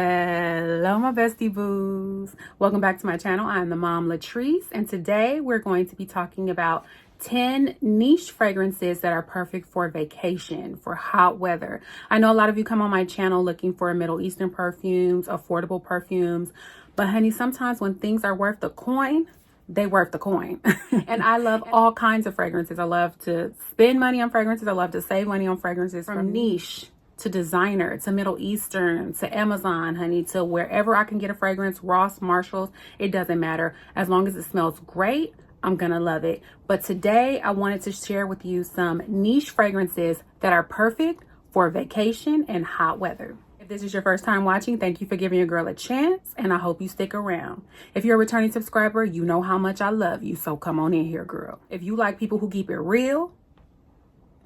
Hello my bestie boos, welcome back to my channel. I'm TheMomLatrice, and today we're going to be talking about 10 niche fragrances that are perfect for vacation, for hot weather. I know a lot of you come on my channel looking for Middle Eastern perfumes, affordable perfumes, but honey, sometimes when things are worth the coin, they worth the coin. And I love all kinds of fragrances. I love to spend money on fragrances. I love to save money on fragrances, from niche to designer, to Middle Eastern, to Amazon, honey, to wherever I can get a fragrance, Ross, Marshalls, it doesn't matter. As long as it smells great, I'm gonna love it. But today I wanted to share with you some niche fragrances that are perfect for vacation and hot weather. If this is your first time watching, thank you for giving your girl a chance, and I hope you stick around. If you're a returning subscriber, you know how much I love you, so come on in here, girl. If you like people who keep it real,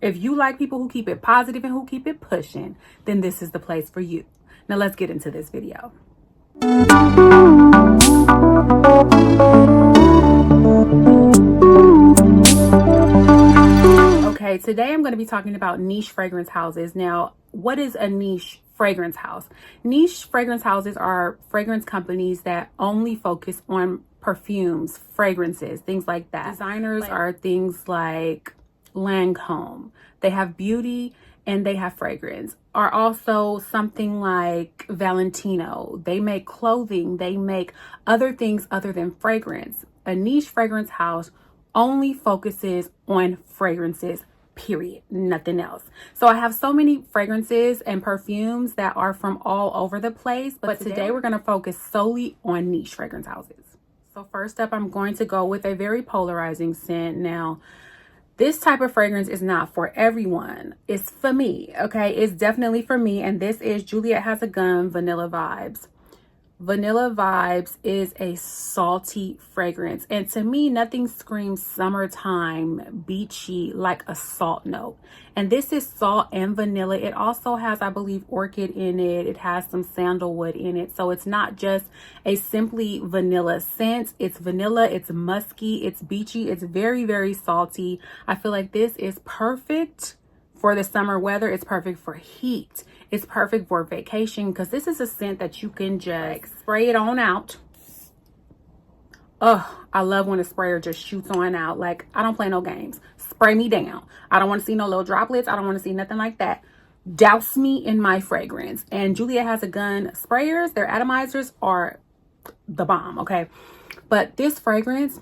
if you like people who keep it positive and who keep it pushing, then this is the place for you. Now let's get into this video. Okay, today I'm going to be talking about niche fragrance houses. Now, what is a niche fragrance house? Niche fragrance houses are fragrance companies that only focus on perfumes, fragrances, things like that. Designers are things like Lancome. They have beauty and they have fragrance. Are also something like Valentino. They make clothing. They make other things other than fragrance. A niche fragrance house only focuses on fragrances, period, nothing else. So I have so many fragrances and perfumes that are from all over the place, but today we're going to focus solely on niche fragrance houses. So first up, I'm going to go with a very polarizing scent. Now, this type of fragrance is not for everyone. It's for me, okay? It's definitely for me, and this is Juliet Has a Gun Vanilla Vibes. Vanilla Vibes is a salty fragrance, and to me, nothing screams summertime, beachy, like a salt note. And this is salt and vanilla. It also has, I believe, orchid in it. It has some sandalwood in it. So it's not just a simply vanilla scent. It's vanilla, it's musky, it's beachy, it's very, very salty. I feel like this is perfect for the summer weather. It's perfect for heat. It's perfect for vacation because this is a scent that you can just spray it on out. Oh, I love when a sprayer just shoots on out. Like, I don't play no games. Spray me down. I don't want to see no little droplets. I don't want to see nothing like that. Douse me in my fragrance. And Juliet Has a Gun sprayers, their atomizers are the bomb, okay? But this fragrance,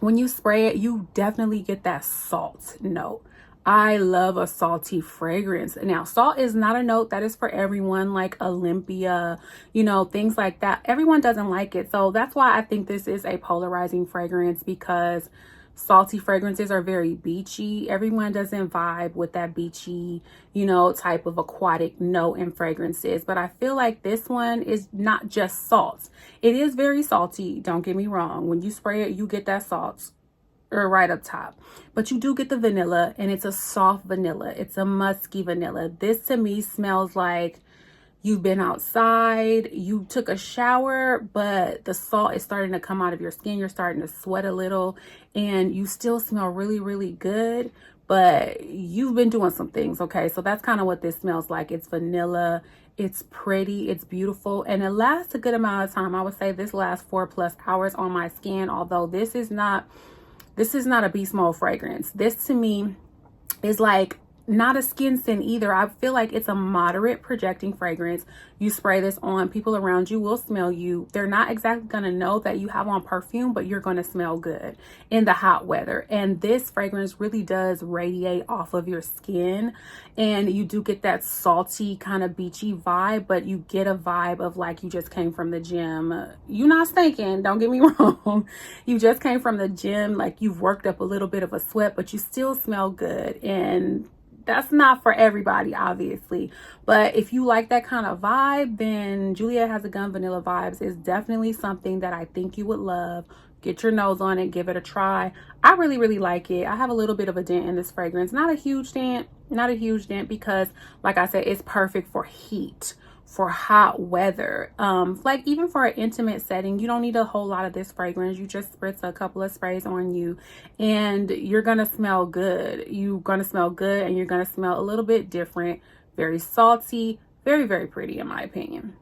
when you spray it, you definitely get that salt note. I love a salty fragrance. Now, salt is not a note that is for everyone, like Olympia, you know, things like that. Everyone doesn't like it. So that's why I think this is a polarizing fragrance, because salty fragrances are very beachy. Everyone doesn't vibe with that beachy, you know, type of aquatic note in fragrances. But I feel like this one is not just salt. It is very salty. Don't get me wrong. When you spray it, you get that salt right up top, but you do get the vanilla, and it's a soft vanilla. It's a musky vanilla. This to me smells like you've been outside, you took a shower, but the salt is starting to come out of your skin. You're starting to sweat a little, and you still smell really, really good, but you've been doing some things, okay? So that's kind of what this smells like. It's vanilla. It's pretty, it's beautiful, and it lasts a good amount of time. I would say this lasts 4+ hours on my skin, although this is not a beast mode fragrance. This to me is like not a skin scent either. I feel like it's a moderate projecting fragrance. You spray this on, people around you will smell you. They're not exactly going to know that you have on perfume, but you're going to smell good in the hot weather. And this fragrance really does radiate off of your skin, and you do get that salty kind of beachy vibe, but you get a vibe of like you just came from the gym. You're not stinking, don't get me wrong. You just came from the gym, like you've worked up a little bit of a sweat, but you still smell good. And that's not for everybody, obviously. But if you like that kind of vibe, then Juliet Has a Gun Vanilla Vibes is definitely something that I think you would love. Get your nose on it, give it a try. I really, really like it. I have a little bit of a dent in this fragrance. Not a huge dent, because like I said, it's perfect for heat, for hot weather. Like even for an intimate setting, you don't need a whole lot of this fragrance. You just spritz a couple of sprays on you and you're gonna smell good. You're gonna smell good, and you're gonna smell a little bit different. Very salty, very, very pretty in my opinion.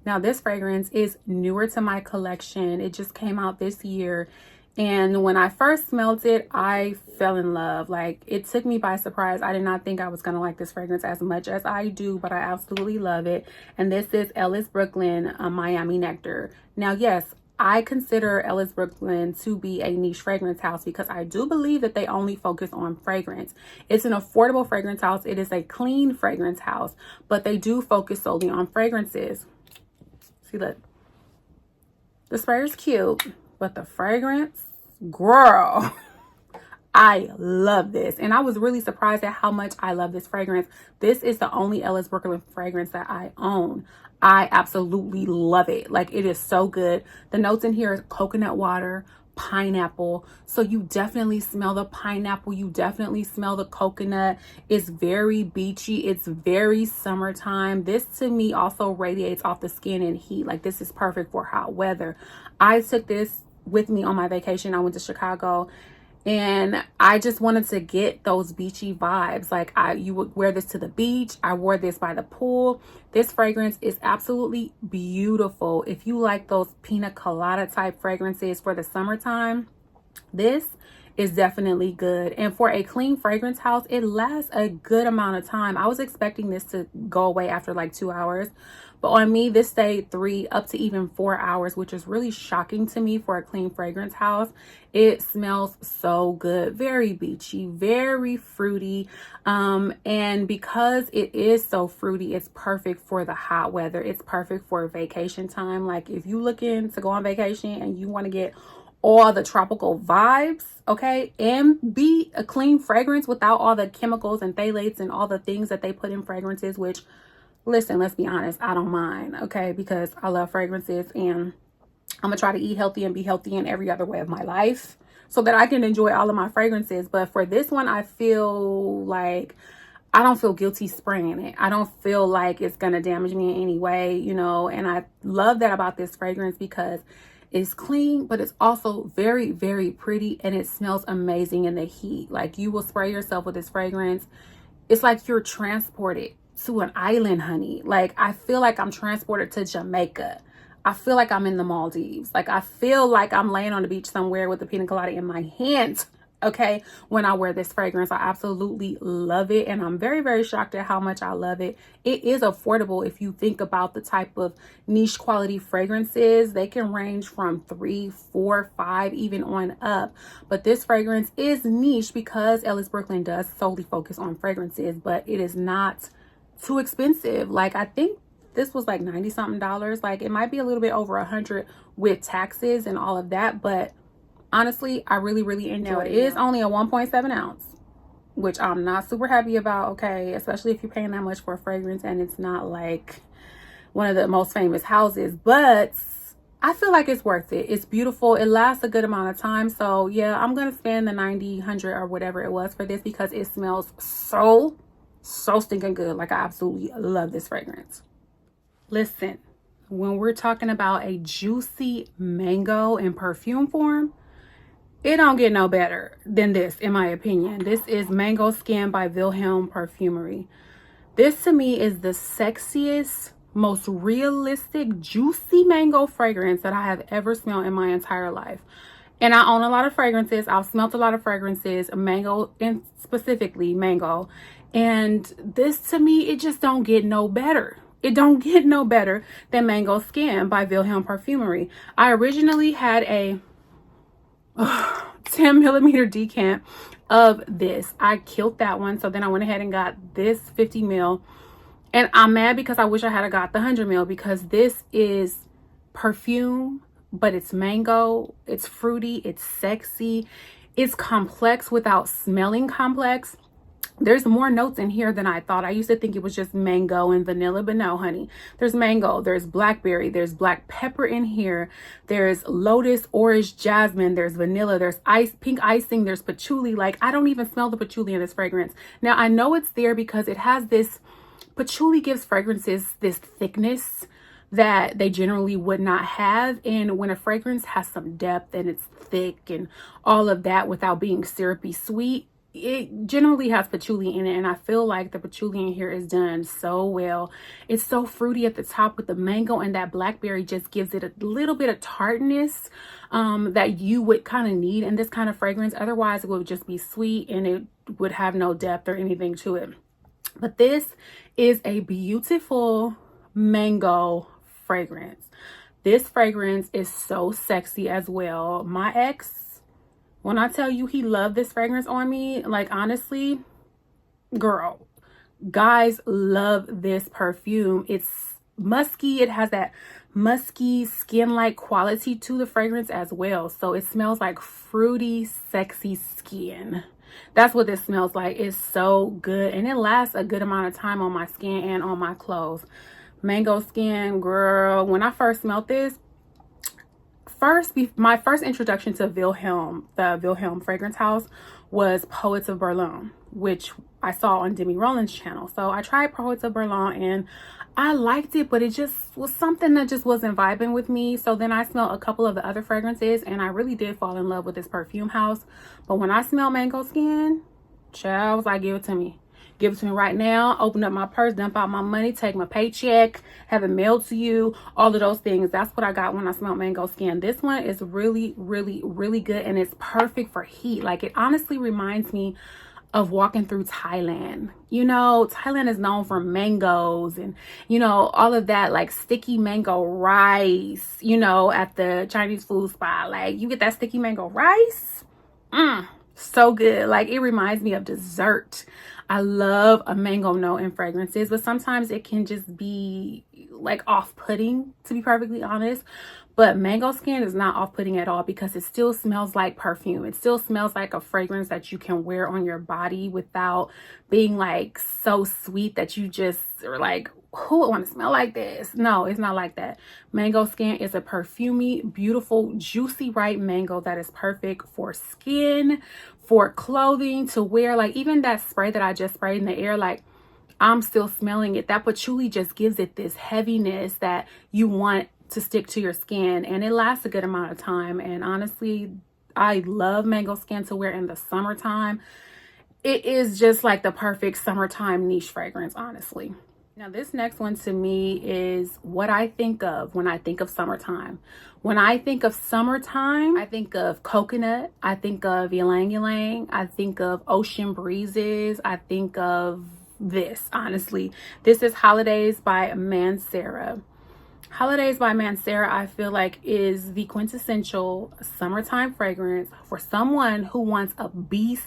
Now, this fragrance is newer to my collection. It just came out this year. And when I first smelled it, I fell in love. Like, it took me by surprise. I did not think I was going to like this fragrance as much as I do, but I absolutely love it. And this is Ellis Brooklyn Miami Nectar. Now, yes, I consider Ellis Brooklyn to be a niche fragrance house because I do believe that they only focus on fragrance. It's an affordable fragrance house. It is a clean fragrance house, but they do focus solely on fragrances. See, look, the spray is cute, but the fragrance, girl, I love this. And I was really surprised at how much I love this fragrance. This is the only Ellis Brooklyn fragrance that I own. I absolutely love it. Like, it is so good. The notes in here are coconut water, pineapple. So you definitely smell the pineapple. You definitely smell the coconut. It's very beachy. It's very summertime. This to me also radiates off the skin and heat. Like, this is perfect for hot weather. I took this with me on my vacation. I went to Chicago and I just wanted to get those beachy vibes. Like, you would wear this to the beach. I wore this by the pool. This fragrance is absolutely beautiful. If you like those pina colada type fragrances for the summertime, this is definitely good. And for a clean fragrance house, it lasts a good amount of time. I was expecting this to go away after like 2 hours, but on me, this stayed 3 up to even 4 hours, which is really shocking to me for a clean fragrance house. It smells so good, very beachy, very fruity. And because it is so fruity, it's perfect for the hot weather. It's perfect for vacation time. Like, if you looking to go on vacation and you want to get all the tropical vibes, okay, and be a clean fragrance without all the chemicals and phthalates and all the things that they put in fragrances, which, listen, let's be honest, I don't mind, okay, because I love fragrances and I'm gonna try to eat healthy and be healthy in every other way of my life so that I can enjoy all of my fragrances. But for this one, I feel like I don't feel guilty spraying it. I don't feel like it's gonna damage me in any way, you know. And I love that about this fragrance because it's clean, but it's also very, very pretty, and it smells amazing in the heat. Like, you will spray yourself with this fragrance. It's like you're transported to an island, honey. Like, I feel like I'm transported to Jamaica. I feel like I'm in the Maldives. Like, I feel like I'm laying on the beach somewhere with a pina colada in my hand, okay, when I wear this fragrance. I absolutely love it, and I'm very, very shocked at how much I love it. It is affordable if you think about the type of niche quality fragrances. They can range from 3, 4, 5, even on up. But this fragrance is niche because Ellis Brooklyn does solely focus on fragrances, but it is not too expensive. Like, I think this was like 90 something dollars. Like, it might be a little bit over 100 with taxes and all of that, but honestly, I really, really enjoy it. It is only a 1.7 ounce, which I'm not super happy about, okay, especially if you're paying that much for a fragrance and it's not like one of the most famous houses, but I feel like it's worth it. It's beautiful. It lasts a good amount of time. So yeah, I'm gonna spend the 90, 100 or whatever it was for this because it smells so stinking good. Like, I absolutely love this fragrance. Listen, when we're talking about a juicy mango in perfume form, it don't get no better than this, in my opinion. This is Mango Skin by Wilhelm Perfumery. This to me is the sexiest, most realistic, juicy mango fragrance that I have ever smelled in my entire life. And I own a lot of fragrances. I've smelled a lot of fragrances, mango, and specifically mango. And this to me, it just don't get no better. It don't get no better than Mango Skin by Wilhelm Perfumery. I originally had a 10 millimeter decant of this. I killed that one. So then I went ahead and got this 50 mil. And I'm mad because I wish I had got the 100 mil because this is perfume, but it's mango. It's fruity. It's sexy. It's complex without smelling complex. There's more notes in here than I thought. I used to think it was just mango and vanilla, but no, honey. There's mango, there's blackberry, there's black pepper in here. There's lotus, orange, jasmine, there's vanilla, there's pink icing, there's patchouli. Like, I don't even smell the patchouli in this fragrance. Now, I know it's there because it has this, patchouli gives fragrances this thickness that they generally would not have. And when a fragrance has some depth and it's thick and all of that without being syrupy sweet, it generally has patchouli in it, and I feel like the patchouli in here is done so well. It's so fruity at the top with the mango, and that blackberry just gives it a little bit of tartness that you would kind of need in this kind of fragrance. Otherwise it would just be sweet and it would have no depth or anything to it. But this is a beautiful mango fragrance. This fragrance is so sexy as well. My ex, when I tell you he loved this fragrance on me, like honestly, girl, guys love this perfume. It's musky. It has that musky skin-like quality to the fragrance as well. So it smells like fruity, sexy skin. That's what this smells like. It's so good, and it lasts a good amount of time on my skin and on my clothes. Mango skin, girl. When I first smelled this, my first introduction to Wilhelm, the Wilhelm fragrance house, was Poets of Berlin, which I saw on Demi Roland's channel. So I tried Poets of Berlin and I liked it, but it just was something that just wasn't vibing with me. So then I smelled a couple of the other fragrances and I really did fall in love with this perfume house. But when I smelled Mango Skin, child, I was like, give it to me. Give it to me right now. Open up my purse, dump out my money, take my paycheck, have it mailed to you, all of those things. That's what I got when I smelled Mango Skin. This one is really, really, really good, and it's perfect for heat. Like, it honestly reminds me of walking through Thailand. You know, Thailand is known for mangoes and, you know, all of that, like sticky mango rice, you know, at the Chinese food spot. Like, you get that sticky mango rice. So good. Like, it reminds me of dessert. I love a mango note in fragrances, but sometimes it can just be like off-putting, to be perfectly honest. But Mango Skin is not off-putting at all because it still smells like perfume. It still smells like a fragrance that you can wear on your body without being like so sweet that you just are like, who would want to smell like this? No, it's not like that. Mango Skin is a perfumey, beautiful, juicy, ripe mango that is perfect for skin, for clothing, to wear. Like, even that spray that I just sprayed in the air, like, I'm still smelling it. That patchouli just gives it this heaviness that you want to stick to your skin, and it lasts a good amount of time. And honestly, I love Mango Skin to wear in the summertime. It is just like the perfect summertime niche fragrance, honestly. Now, this next one to me is what I think of when I think of summertime. When I think of summertime, I think of coconut. I think of ylang ylang. I think of ocean breezes. I think of this, honestly. This is Holidays by Mancera. Holidays by Mancera, I feel like, is the quintessential summertime fragrance for someone who wants a beast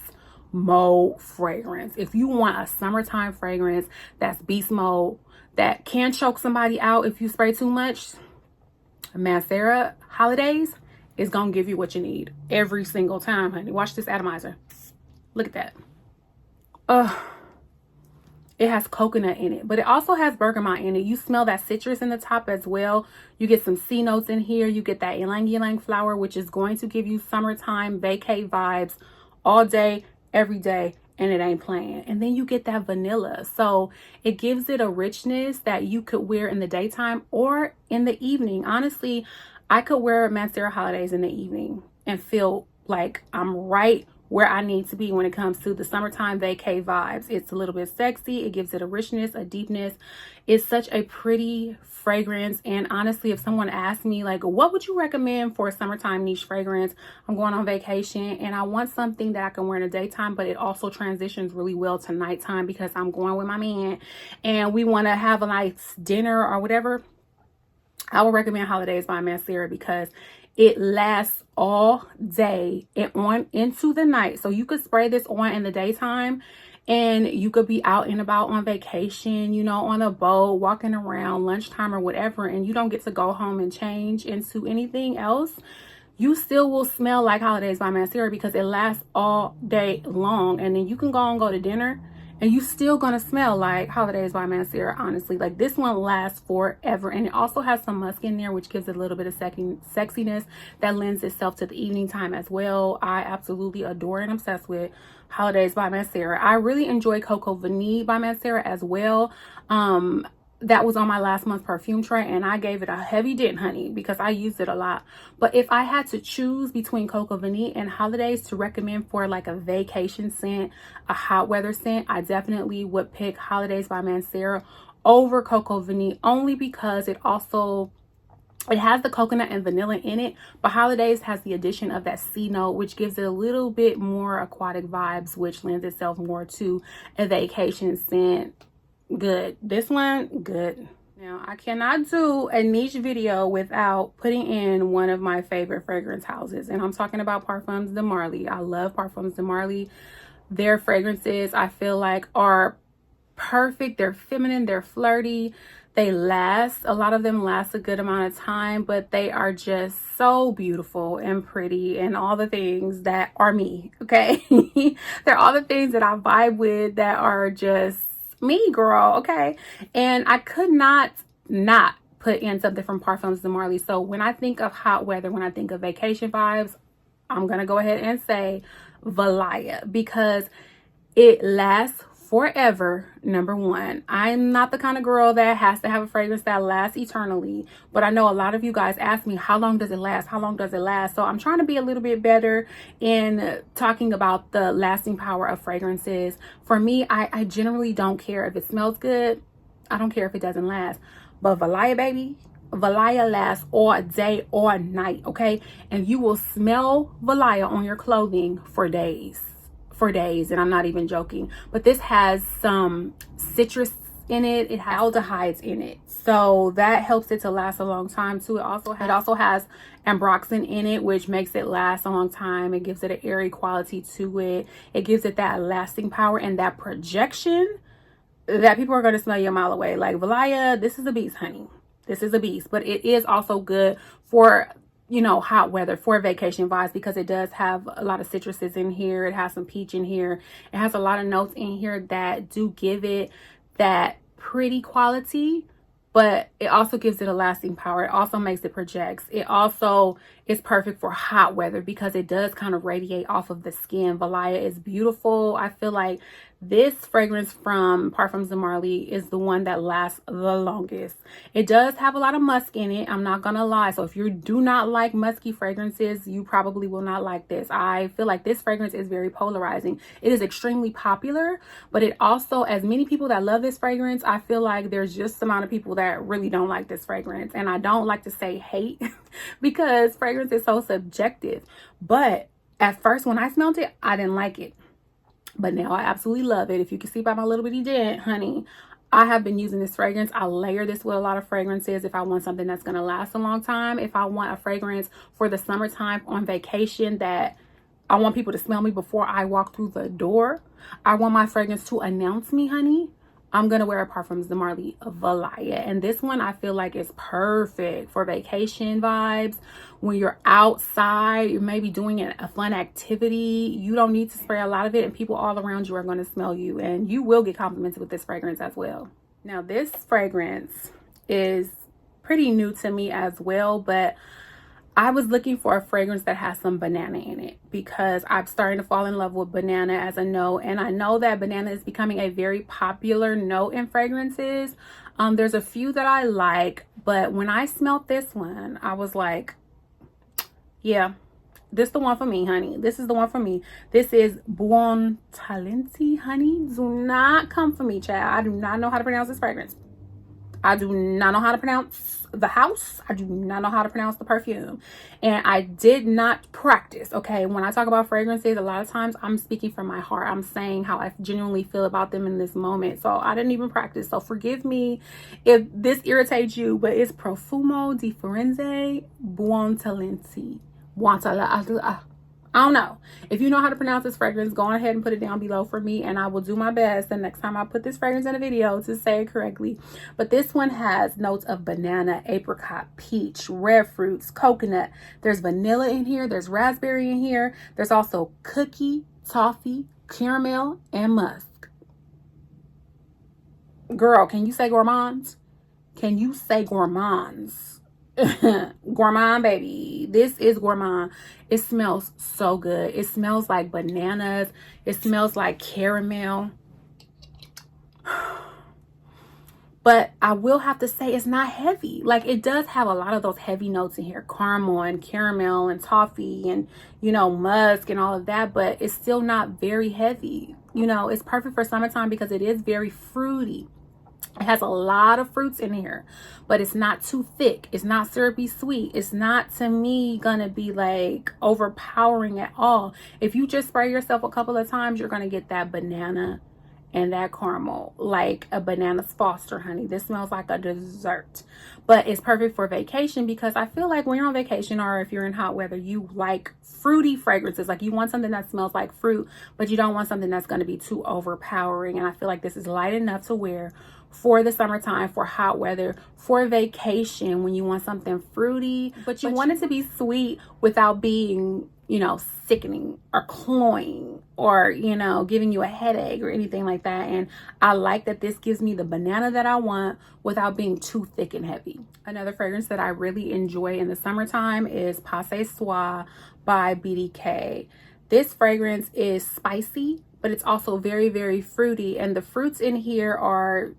mode fragrance. If you want a summertime fragrance that's beast mode, that can choke somebody out if you spray too much, Mancera Holidays is gonna give you what you need every single time, honey. Watch this atomizer. Look at that. It has coconut in it, but it also has bergamot in it. You smell that citrus in the top as well. You get some C notes in here. You get that ylang ylang flower, which is going to give you summertime vacay vibes all day, every day, and it ain't playing. And then you get that vanilla. So it gives it a richness that you could wear in the daytime or in the evening. Honestly, I could wear Mancera Holidays in the evening and feel like I'm right where I need to be when it comes to the summertime vacay vibes. It's a little bit sexy. It gives it a richness, a deepness. It's such a pretty fragrance. And honestly, if someone asked me, like, what would you recommend for a summertime niche fragrance? I'm going on vacation and I want something that I can wear in the daytime, but it also transitions really well to nighttime because I'm going with my man and we want to have a nice dinner or whatever, I would recommend Holidays by Mancera because it lasts all day and on into the night. So you could spray this on in the daytime and you could be out and about on vacation, you know, on a boat, walking around lunchtime or whatever, and you don't get to go home and change into anything else. You still will smell like Holidays by Mancera because it lasts all day long. And then you can go and go to dinner and you still gonna smell like Holidays by Mancera, honestly. Like, this one lasts forever. And it also has some musk in there, which gives it a little bit of sexiness that lends itself to the evening time as well. I absolutely adore and obsess with Holidays by Mancera. I really enjoy Coco Vanille by Mancera as well. that was on my last month's perfume tray, and I gave it a heavy dent, honey, because I used it a lot. But if I had to choose between Coco Vanille and Holidays to recommend for like a vacation scent, a hot weather scent, I definitely would pick Holidays by Mancera over Coco Vanille, only because it has the coconut and vanilla in it, but Holidays has the addition of that C note, which gives it a little bit more aquatic vibes, which lends itself more to a vacation scent. Good. This one, good. Now, I cannot do a niche video without putting in one of my favorite fragrance houses, and I'm talking about Parfums de Marly. I love Parfums de Marly. Their fragrances, I feel like, are perfect. They're feminine, they're flirty, they last. A lot of them last a good amount of time, but they are just so beautiful and pretty and all the things that are me, okay? They're all the things that I vibe with, that are just me, girl, okay? And I could not put in something from Parfums de Marly. So when I think of hot weather, when I think of vacation vibes, I'm gonna go ahead and say Valaya, because it lasts forever. Number one, I'm not the kind of girl that has to have a fragrance that lasts eternally, but I know a lot of you guys ask me, how long does it last? How long does it last? So I'm trying to be a little bit better in talking about the lasting power of fragrances. For me, I generally don't care if it smells good. I don't care if it doesn't last. But Valaya, baby, Valaya lasts all day, all night, okay? And you will smell Valaya on your clothing for days. And I'm not even joking. But this has some citrus in it. It has aldehydes in it, so that helps it to last a long time too. It also has ambroxan in it, which makes it last a long time. It gives it an airy quality to it. It gives it that lasting power and that projection that people are going to smell you a mile away. Like, Valaya, this is a beast, honey. This is a beast. But it is also good for, you know, hot weather, for vacation vibes, because it does have a lot of citruses in here. It has some peach in here. It has a lot of notes in here that do give it that pretty quality, but it also gives it a lasting power. It also makes it projects. It also is perfect for hot weather because it does kind of radiate off of the skin. Valaya is beautiful. I feel like this fragrance from Parfums de Marly is the one that lasts the longest. It does have a lot of musk in it, I'm not gonna lie. So if you do not like musky fragrances, you probably will not like this. I feel like this fragrance is very polarizing. It is extremely popular, but it also, as many people that love this fragrance, I feel like there's just a amount of people that really don't like this fragrance. And I don't like to say hate because fragrance is so subjective. But at first, when I smelled it, I didn't like it. But now I absolutely love it. If you can see by my little bitty dent, honey, I have been using this fragrance. I layer this with a lot of fragrances if I want something that's going to last a long time. If I want a fragrance for the summertime on vacation that I want people to smell me before I walk through the door. I want my fragrance to announce me, honey. I'm going to wear a Parfums de Marly Valaya. And this one I feel like is perfect for vacation vibes. When you're outside, you're maybe doing a fun activity. You don't need to spray a lot of it, and people all around you are going to smell you. And you will get complimented with this fragrance as well. Now, this fragrance is pretty new to me as well, but I was looking for a fragrance that has some banana in it because I'm starting to fall in love with banana as a note. And I know that banana is becoming a very popular note in fragrances. There's a few that I like, but when I smelled this one, I was like, yeah, this is the one for me, honey. This is the one for me. This is Buontalenti, honey. Do not come for me, child. I do not know how to pronounce this fragrance. I do not know how to pronounce the house. I do not know how to pronounce the perfume. And I did not practice, okay? When I talk about fragrances, a lot of times I'm speaking from my heart. I'm saying how I genuinely feel about them in this moment. So I didn't even practice. So forgive me if this irritates you, but it's Profumo di Firenze Buontalenti. I don't know. If you know how to pronounce this fragrance, go ahead and put it down below for me, and I will do my best the next time I put this fragrance in a video to say it correctly. But this one has notes of banana, apricot, peach, red fruits, coconut. There's vanilla in here. There's raspberry in here. There's also cookie, toffee, caramel, and musk. Girl, can you say gourmands? Can you say gourmands? Gourmand, baby. This is gourmand. It smells so good. It smells like bananas. It smells like caramel. But I will have to say it's not heavy. Like, it does have a lot of those heavy notes in here, caramel and caramel and toffee and, you know, musk and all of that, but it's still not very heavy. You know, it's perfect for summertime because it is very fruity. It has a lot of fruits in here, but it's not too thick. It's not syrupy sweet. It's not, to me, gonna be like overpowering at all. If you just spray yourself a couple of times, you're gonna get that banana and that caramel, like a banana's Foster, honey. This smells like a dessert. But it's perfect for vacation because I feel like when you're on vacation or if you're in hot weather, you like fruity fragrances. Like, you want something that smells like fruit, but you don't want something that's going to be too overpowering. And I feel like this is light enough to wear for the summertime, for hot weather, for vacation, when you want something fruity, but you want it to be sweet without being, you know, sickening or cloying or, you know, giving you a headache or anything like that. And I like that this gives me the banana that I want without being too thick and heavy. Another fragrance that I really enjoy in the summertime is Ce Soir by BDK. This fragrance is spicy, but it's also very, very fruity. And the fruits in here are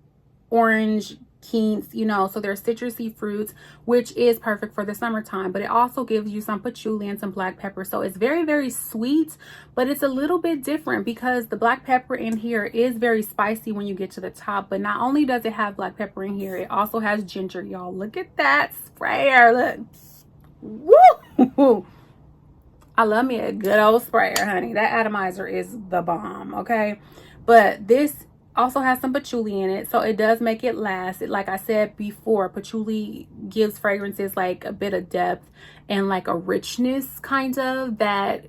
orange, quince, you know, so they're citrusy fruits, which is perfect for the summertime. But it also gives you some patchouli and some black pepper. So it's very, very sweet, but it's a little bit different because the black pepper in here is very spicy when you get to the top. But not only does it have black pepper in here, it also has ginger. Y'all, look at that sprayer. Look. Woo! I love me a good old sprayer, honey. That atomizer is the bomb, okay? But this also has some patchouli in it, so it does make it last. Like I said before, patchouli gives fragrances like a bit of depth and like a richness kind of that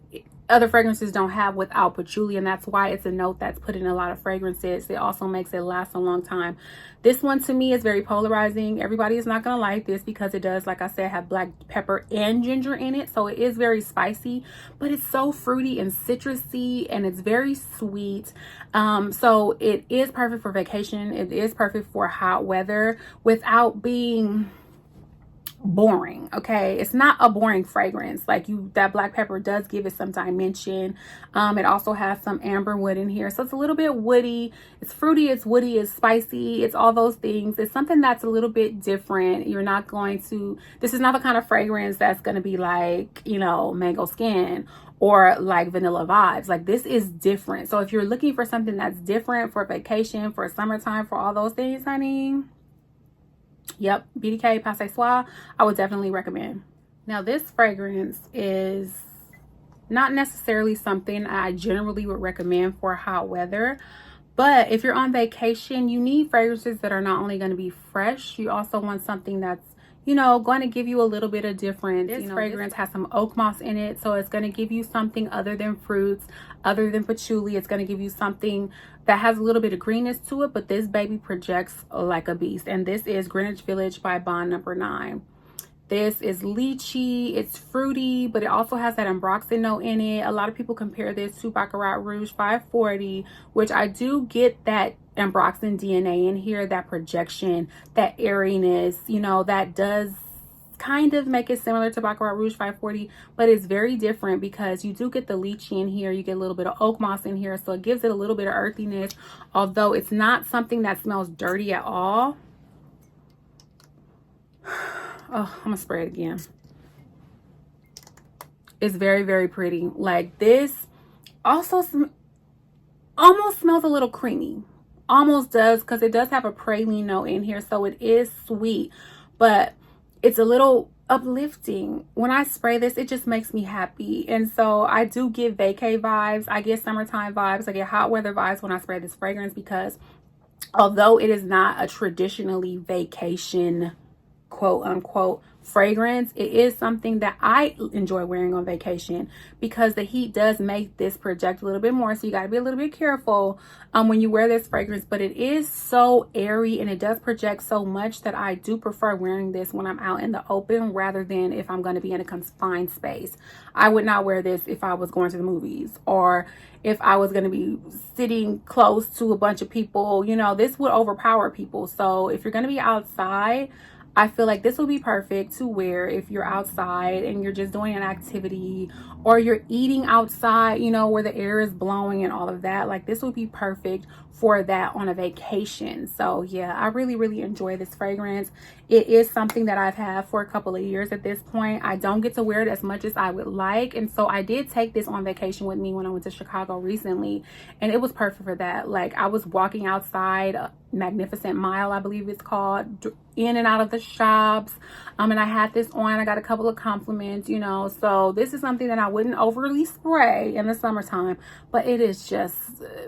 other fragrances don't have without patchouli, and that's why it's a note that's put in a lot of fragrances. It also makes it last a long time. This one to me is very polarizing. Everybody is not gonna like this because it does, like I said, have black pepper and ginger in it, so it is very spicy, but it's so fruity and citrusy and it's very sweet. So it is perfect for vacation. It is perfect for hot weather without being boring. Okay, it's not a boring fragrance. Like, that black pepper does give it some dimension. It also has some amber wood in here, so it's a little bit woody. It's fruity, it's woody, it's spicy, it's all those things. It's something that's a little bit different. You're not going to, this is not the kind of fragrance that's going to be like, you know, mango skin or like vanilla vibes. Like, this is different. So if you're looking for something that's different for vacation, for summertime, for all those things, honey, yep, BDK Ce Soir, I would definitely recommend. Now, this fragrance is not necessarily something I generally would recommend for hot weather, but if you're on vacation, you need fragrances that are not only going to be fresh, you also want something that's, you know, going to give you a little bit of difference. This fragrance has some oak moss in it, so it's going to give you something other than fruits, other than patchouli. It's going to give you something that has a little bit of greenness to it, but this baby projects like a beast. And this is Greenwich Village by Bond Number 9. This is lychee, it's fruity, but it also has that ambroxan note in it. A lot of people compare this to Baccarat Rouge 540, which I do get that ambroxan DNA in here, that projection, that airiness, you know, that does kind of make it similar to Baccarat Rouge 540, but it's very different because you do get the lychee in here, you get a little bit of oak moss in here, so it gives it a little bit of earthiness, although it's not something that smells dirty at all. Oh, I'm gonna spray it again. It's very, very pretty. Like, this also almost smells a little creamy. Almost does, because it does have a praline note in here, so it is sweet, but it's a little uplifting. When I spray this, it just makes me happy. And so I do get vacay vibes, I get summertime vibes, I get hot weather vibes when I spray this fragrance, because although it is not a traditionally vacation quote unquote fragrance, it is something that I enjoy wearing on vacation because the heat does make this project a little bit more, so you got to be a little bit careful when you wear this fragrance. But it is so airy and it does project so much that I do prefer wearing this when I'm out in the open rather than if I'm going to be in a confined space. I would not wear this if I was going to the movies or if I was going to be sitting close to a bunch of people. You know, this would overpower people. So if you're going to be outside, I feel like this will be perfect to wear if you're outside and you're just doing an activity, or you're eating outside, you know, where the air is blowing and all of that. Like, this would be perfect for that on a vacation. So yeah, I really, really enjoy this fragrance. It is something that I've had for a couple of years at this point. I don't get to wear it as much as I would like. And so I did take this on vacation with me when I went to Chicago recently, and it was perfect for that. Like, I was walking outside, Magnificent Mile, I believe it's called, in and out of the shops, and I had this on. I got a couple of compliments, you know. So this is something that I wouldn't overly spray in the summertime, but it is just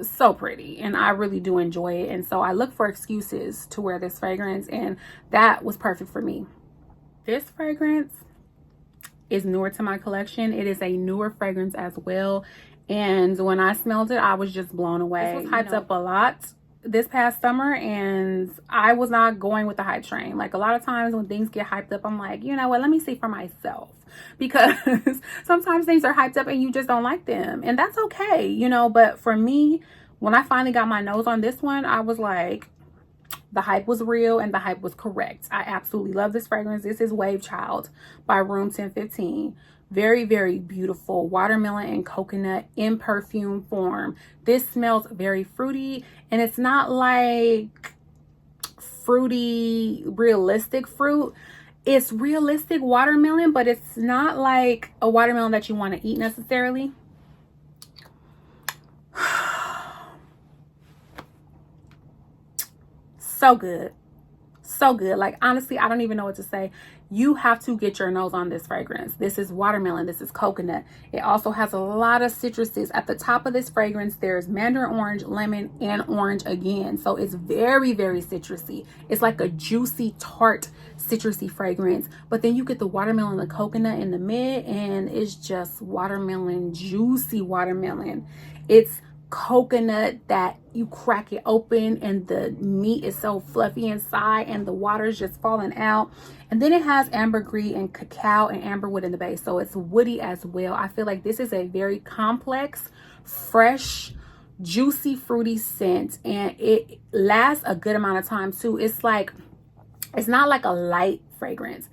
so pretty, and I really do enjoy it. And so I look for excuses to wear this fragrance, and that was perfect for me. This fragrance is newer to my collection. It is a newer fragrance as well, and when I smelled it, I was just blown away. This was hyped up a lot this past summer, and I was not going with the hype train. Like, a lot of times when things get hyped up, I'm like, you know what, let me see for myself, because sometimes things are hyped up and you just don't like them, and that's okay, you know. But for me, when I finally got my nose on this one, I was like, the hype was real and the hype was correct. I absolutely love this fragrance. This is Wave Child by Room 1015. Very, very beautiful watermelon and coconut in perfume form. This smells very fruity, and it's not like fruity, realistic fruit. It's realistic watermelon, but it's not like a watermelon that you want to eat necessarily. So good. So good. Like, honestly, I don't even know what to say. You have to get your nose on this fragrance. This is watermelon. This is coconut. It also has a lot of citruses. At the top of this fragrance, there's mandarin orange, lemon, and orange again. So it's very, very citrusy. It's like a juicy, tart, citrusy fragrance. But then you get the watermelon and the coconut in the mid, and it's just watermelon, juicy watermelon. It's coconut that you crack it open and the meat is so fluffy inside and the water is just falling out. And then it has ambergris and cacao and amberwood in the base, so it's woody as well. I feel like this is a very complex, fresh, juicy, fruity scent, and it lasts a good amount of time too. It's like, it's not like a light fragrance.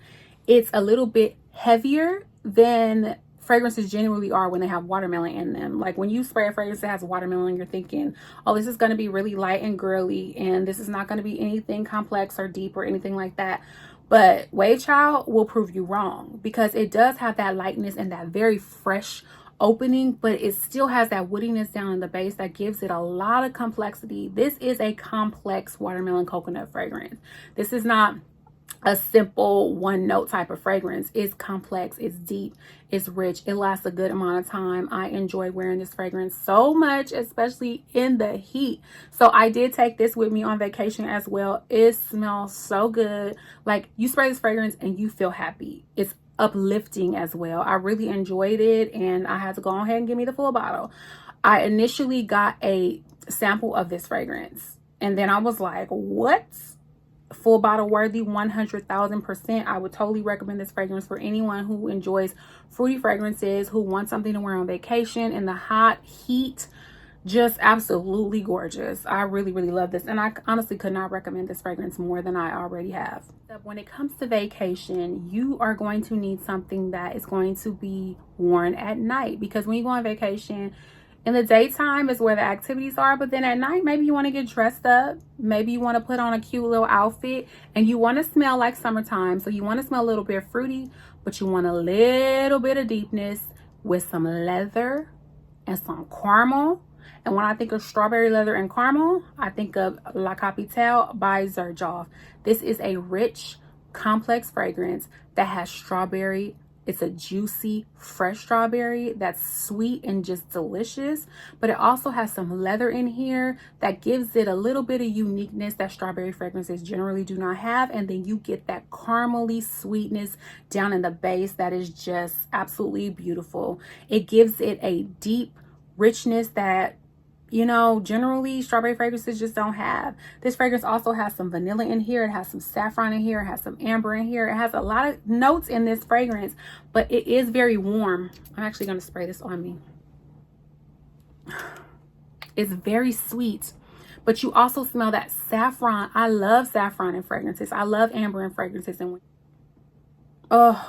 It's a little bit heavier than fragrances generally are when they have watermelon in them. Like, when you spray a fragrance that has watermelon, you're thinking, oh, this is going to be really light and girly, and this is not going to be anything complex or deep or anything like that. But Wave Child will prove you wrong, because it does have that lightness and that very fresh opening, but it still has that woodiness down in the base that gives it a lot of complexity. This is a complex watermelon coconut fragrance. This is not a simple one note type of fragrance. It's complex, it's deep, it's rich, it lasts a good amount of time. I enjoy wearing this fragrance so much, especially in the heat. So I did take this with me on vacation as well. It smells so good. Like, you spray this fragrance and you feel happy. It's uplifting as well. I really enjoyed it, and I had to go ahead and give me the full bottle. I initially got a sample of this fragrance, and then I was like, what? Full bottle worthy, 100,000%. I would totally recommend this fragrance for anyone who enjoys fruity fragrances, who wants something to wear on vacation in the hot heat. Just absolutely gorgeous. I really, really love this, and I honestly could not recommend this fragrance more than I already have. When it comes to vacation, you are going to need something that is going to be worn at night, because when you go on vacation, in the daytime is where the activities are, but then at night, maybe you want to get dressed up. Maybe you want to put on a cute little outfit, and you want to smell like summertime. So you want to smell a little bit fruity, but you want a little bit of deepness with some leather and some caramel. And when I think of strawberry leather and caramel, I think of La Capitale by Xerjoff. This is a rich, complex fragrance that has strawberry. It's a juicy, fresh strawberry that's sweet and just delicious, but it also has some leather in here that gives it a little bit of uniqueness that strawberry fragrances generally do not have. And then you get that caramely sweetness down in the base that is just absolutely beautiful. It gives it a deep richness that, you know, generally strawberry fragrances just don't have. This fragrance also has some vanilla in here. It has some saffron in here. It has some amber in here. It has a lot of notes in this fragrance, but it is very warm. I'm actually going to spray this on me. It's very sweet, but you also smell that saffron. I love saffron in fragrances. I love amber in fragrances. And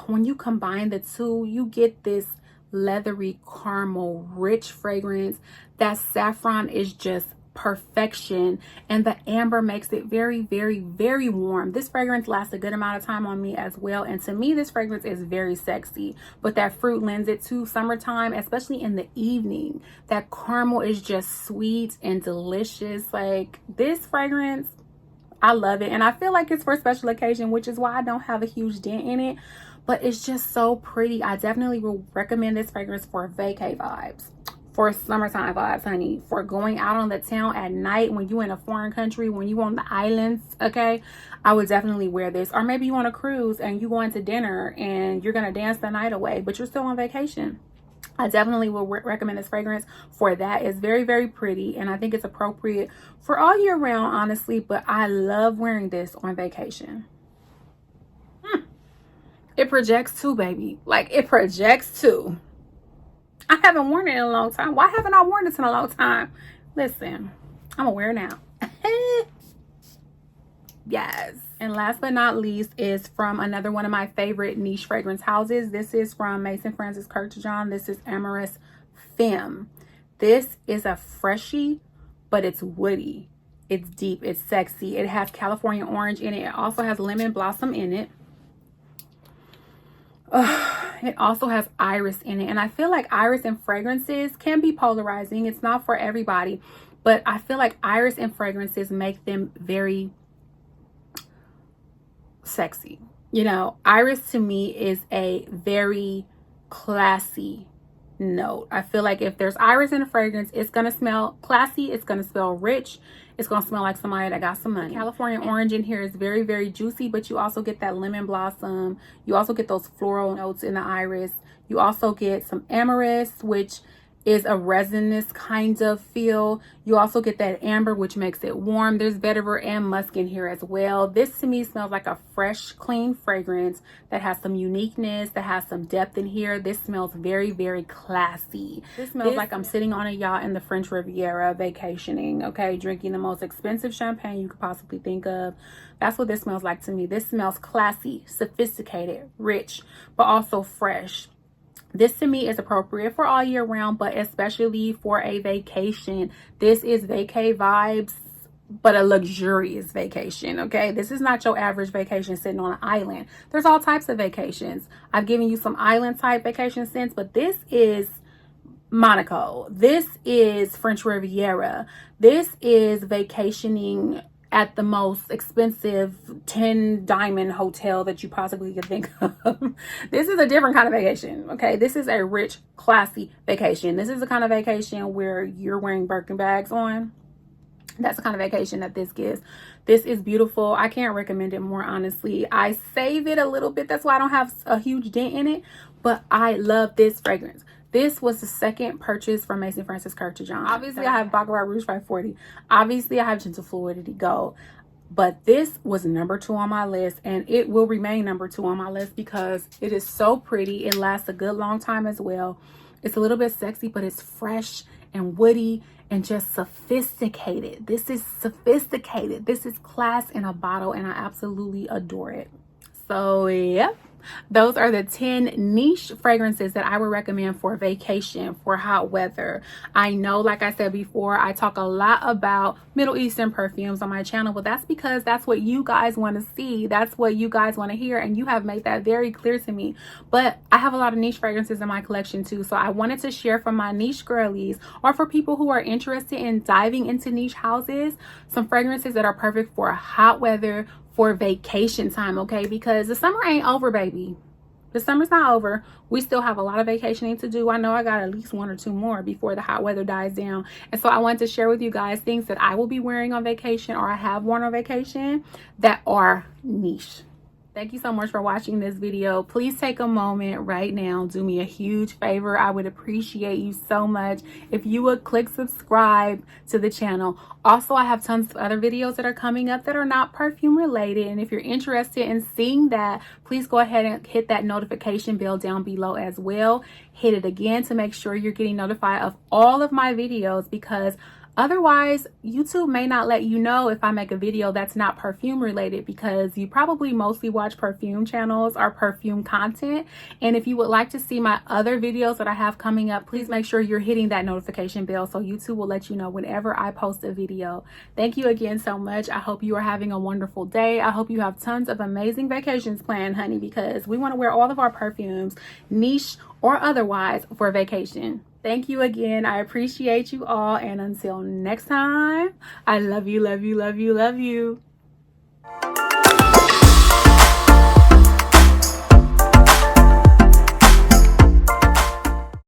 when you combine the two, you get this leathery caramel rich fragrance. That saffron is just perfection, and the amber makes it very, very, very warm. This fragrance lasts a good amount of time on me as well, and to me this fragrance is very sexy, but that fruit lends it to summertime, especially in the evening. That caramel is just sweet and delicious. Like, this fragrance, I love it, and I feel like it's for a special occasion, which is why I don't have a huge dent in it, but it's just so pretty. I definitely will recommend this fragrance for vacay vibes, for summertime vibes, honey, for going out on the town at night when you in a foreign country, when you on the islands. Okay, I would definitely wear this. Or maybe you on a cruise and you going to dinner and you're gonna dance the night away, but you're still on vacation. I definitely will recommend this fragrance for that. It's very, very pretty, and I think it's appropriate for all year round, honestly, but I love wearing this on vacation. It projects too, baby. Like, it projects too. I haven't worn it in a long time. Why haven't I worn this in a long time? Listen, I'm gonna wear it now. Yes. And last but not least is from another one of my favorite niche fragrance houses. This is from Mason Francis Kurkdjian. This is Amyris Feminine. This is a freshie, but it's woody. It's deep. It's sexy. It has California orange in it. It also has lemon blossom in it. It also has iris in it, and I feel like iris in fragrances can be polarizing. It's not for everybody, but I feel like iris in fragrances make them very sexy. You know, iris to me is a very classy note. I feel like if there's iris in a fragrance, it's gonna smell classy, it's gonna smell rich, it's gonna smell like somebody that got some money. California orange in here is very, very juicy, but you also get that lemon blossom. You also get those floral notes in the iris. You also get some amyris, which is a resinous kind of feel. You also get that amber, which makes it warm. There's vetiver and musk in here as well. This to me smells like a fresh, clean fragrance that has some uniqueness, that has some depth in here. This smells very, very classy. This smells like I'm sitting on a yacht in the French Riviera vacationing, okay, drinking the most expensive champagne you could possibly think of. That's what this smells like to me. This smells classy, sophisticated, rich, but also fresh. This to me is appropriate for all year round, but especially for a vacation. This is vacay vibes, but a luxurious vacation, okay? This is not your average vacation sitting on an island. There's all types of vacations. I've given you some island type vacation scents, but this is Monaco. This is French Riviera. This is vacationing at the most expensive 10 diamond hotel that you possibly could think of. This is a different kind of vacation, okay? This is a rich, classy vacation. This is the kind of vacation where you're wearing Birkin bags on. That's the kind of vacation that this gives. This is beautiful. I can't recommend it more, honestly. I save it a little bit. That's why I don't have a huge dent in it, but I love this fragrance. This was the second purchase from Mason Francis Kurkdjian. Obviously, I have Baccarat Rouge 540. Obviously, I have Gentle Fluidity Gold. But this was number 2 on my list, and it will remain number 2 on my list because it is so pretty. It lasts a good long time as well. It's a little bit sexy, but it's fresh and woody and just sophisticated. This is sophisticated. This is class in a bottle, and I absolutely adore it. So, yeah. Those are the 10 niche fragrances that I would recommend for vacation, for hot weather. I know, like I said before, I talk a lot about Middle Eastern perfumes on my channel, but that's because that's what you guys want to see. That's what you guys want to hear, and you have made that very clear to me. But I have a lot of niche fragrances in my collection too, so I wanted to share from my niche girlies, or for people who are interested in diving into niche houses, some fragrances that are perfect for hot weather, for vacation time, okay? Because the summer ain't over, baby. The summer's not over. We still have a lot of vacationing to do. I know I got at least 1 or 2 more before the hot weather dies down. And so I wanted to share with you guys things that I will be wearing on vacation, or I have worn on vacation, that are niche. Thank you so much for watching this video. Please take a moment right now. Do me a huge favor. I would appreciate you so much if you would click subscribe to the channel. Also, I have tons of other videos that are coming up that are not perfume related. And if you're interested in seeing that, please go ahead and hit that notification bell down below as well. Hit it again to make sure you're getting notified of all of my videos, because Otherwise, YouTube may not let you know if I make a video that's not perfume related, because you probably mostly watch perfume channels or perfume content. And if you would like to see my other videos that I have coming up, please make sure you're hitting that notification bell so YouTube will let you know whenever I post a video. Thank you again so much. I hope you are having a wonderful day. I hope you have tons of amazing vacations planned, honey, because we want to wear all of our perfumes, niche or otherwise, for vacation. Thank you again. I appreciate you all. And until next time, I love you, love you, love you, love you.